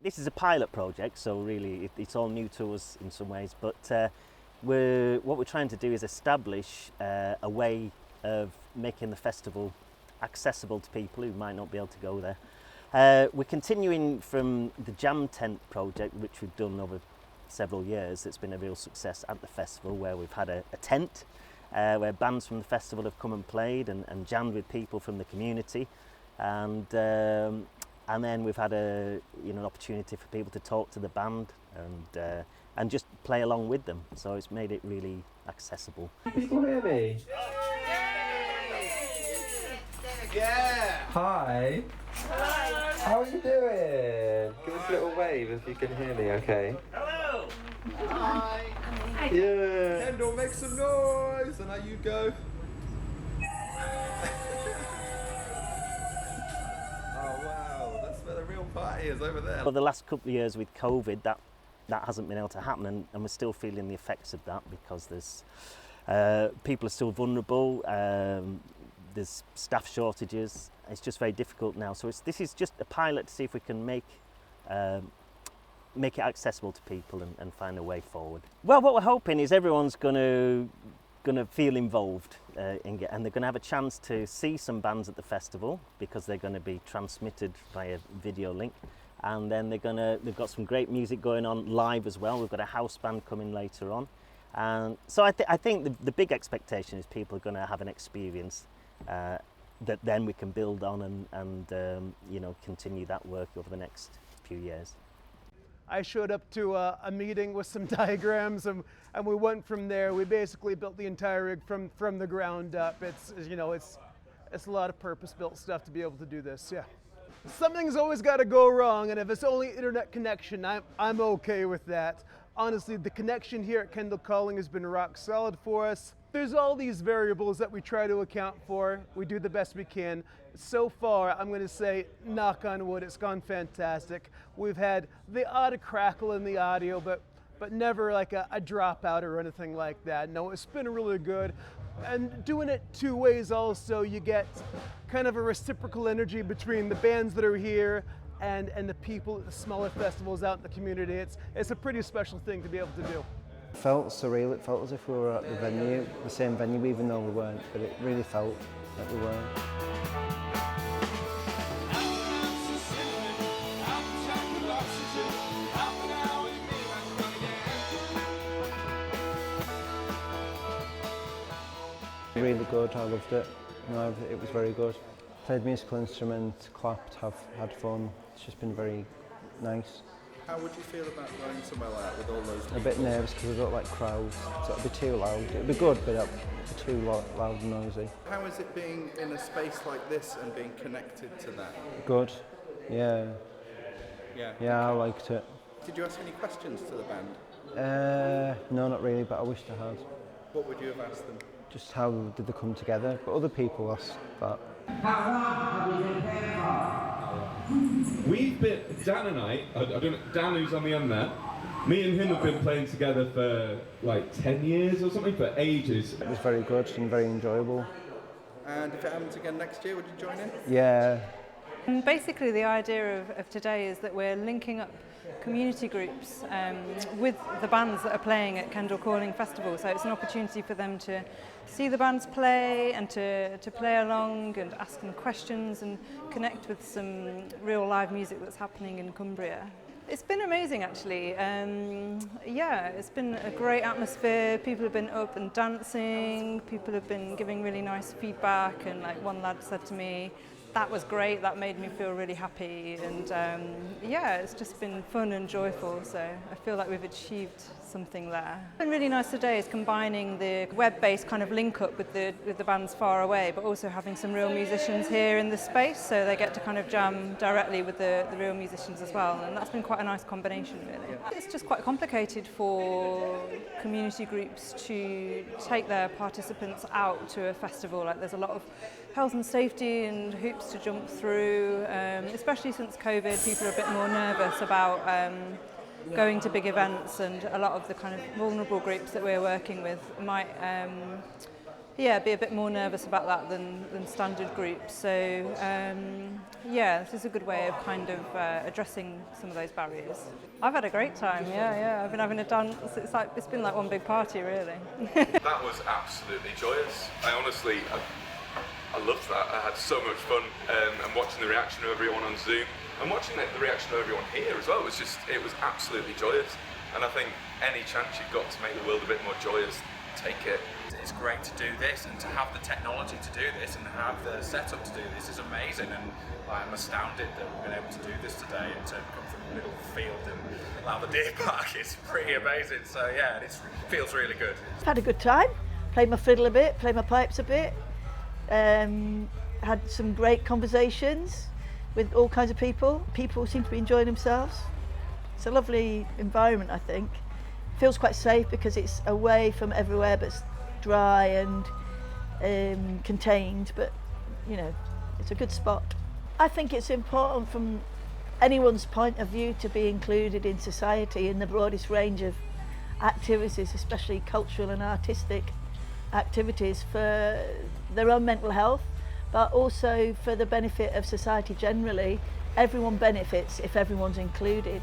This is a pilot project, so really it's all new to us in some ways, but what we're trying to do is establish a way of making the festival accessible to people who might not be able to go there. We're continuing from the jamtent project, which we've done over several years. It's been a real success at the festival, where we've had a tent where bands from the festival have come and played and jammed with people from the community, and then we've had an opportunity for people to talk to the band and just play along with them. So it's made it really accessible. Can you hear me? Yeah! Hi! Hi! How are you doing? Give us a little wave if you can hear me, okay? Hello! Hi! Yeah! Kendall, make some noise! And now you go. Oh wow, that's where the real party is, over there. For the last couple of years with COVID, that hasn't been able to happen, and we're still feeling the effects of that, because there's people are still vulnerable, there's staff shortages. It's just very difficult now. So this is just a pilot to see if we can make it accessible to people and find a way forward. Well, what we're hoping is everyone's going to feel involved and they're going to have a chance to see some bands at the festival, because they're going to be transmitted via video link. And then they've got some great music going on live as well. We've got a house band coming later on. And so I think the big expectation is people are going to have an experience that then we can build on and continue that work over the next few years. I showed up to a meeting with some diagrams, and we went from there. We basically built the entire rig from the ground up. It's a lot of purpose-built stuff to be able to do this. Yeah. Something's always got to go wrong, and if it's only internet connection, I'm okay with that. Honestly, the connection here at Kendall Calling has been rock solid for us. There's all these variables that we try to account for. We do the best we can. So far, I'm going to say, knock on wood, it's gone fantastic. We've had the odd crackle in the audio, but never like a dropout or anything like that. No, it's been really good. And doing it two ways also, you get kind of a reciprocal energy between the bands that are here and the people at the smaller festivals out in the community. It's a pretty special thing to be able to do. It felt surreal. It felt as if we were at the venue, the same venue, even though we weren't, but it really felt like we were. Really good, I loved it. No, it was very good. Played musical instrument, clapped, had fun. It's just been very nice. How would you feel about going somewhere like that with all those people? A bit nervous because I don't like crowds, so it'd be too loud. It'd be good, but it'd be too loud and noisy. How is it being in a space like this and being connected to that? Good, yeah. Yeah. Yeah, I liked it. Did you ask any questions to the band? No, not really, but I wished I had. What would you have asked them? Just how did they come together? But other people asked that. We've been, Dan and I don't know, Dan who's on the end there, me and him have been playing together for like 10 years or something, for ages. It was very good and very enjoyable. And if it happens again next year, would you join in? Yeah. And basically the idea of today is that we're linking up community groups with the bands that are playing at Kendall Calling Festival. So it's an opportunity for them to see the bands play and to play along and ask them questions and connect with some real live music that's happening in Cumbria. It's been amazing actually. Yeah, it's been a great atmosphere. People have been up and dancing. People have been giving really nice feedback, and like one lad said to me, that was great, that made me feel really happy, and yeah, it's just been fun and joyful, so I feel like we've achieved something there. What's been really nice today is combining the web-based kind of link up with the bands far away, but also having some real musicians here in the space, so they get to kind of jam directly with the real musicians as well, and that's been quite a nice combination really. It's just quite complicated for community groups to take their participants out to a festival. Like there's a lot of health and safety and hoops to jump through, especially since COVID. People are a bit more nervous about going to big events, and a lot of the kind of vulnerable groups that we're working with might yeah, be a bit more nervous about that than standard groups. So yeah, this is a good way of kind of addressing some of those barriers. I've had a great time, yeah. I've been having a dance, it's been like one big party really. That was absolutely joyous. I honestly, I loved that. I had so much fun and watching the reaction of everyone on Zoom and watching the reaction of everyone here as well. It was absolutely joyous. And I think any chance you've got to make the world a bit more joyous, take it. It's great to do this and to have the technology to do this and have the setup to do this is amazing, and I'm astounded that we've been able to do this today and to come from the middle of the field and allow the deer park. It's pretty amazing. So yeah, it feels really good. I've had a good time, played my fiddle a bit, played my pipes a bit, had some great conversations with all kinds of people. People seem to be enjoying themselves. It's a lovely environment, I think. Feels quite safe because it's away from everywhere, but it's dry and contained, but you know, it's a good spot. I think it's important from anyone's point of view to be included in society in the broadest range of activities, especially cultural and artistic activities, for their own mental health, but also for the benefit of society generally. Everyone benefits if everyone's included.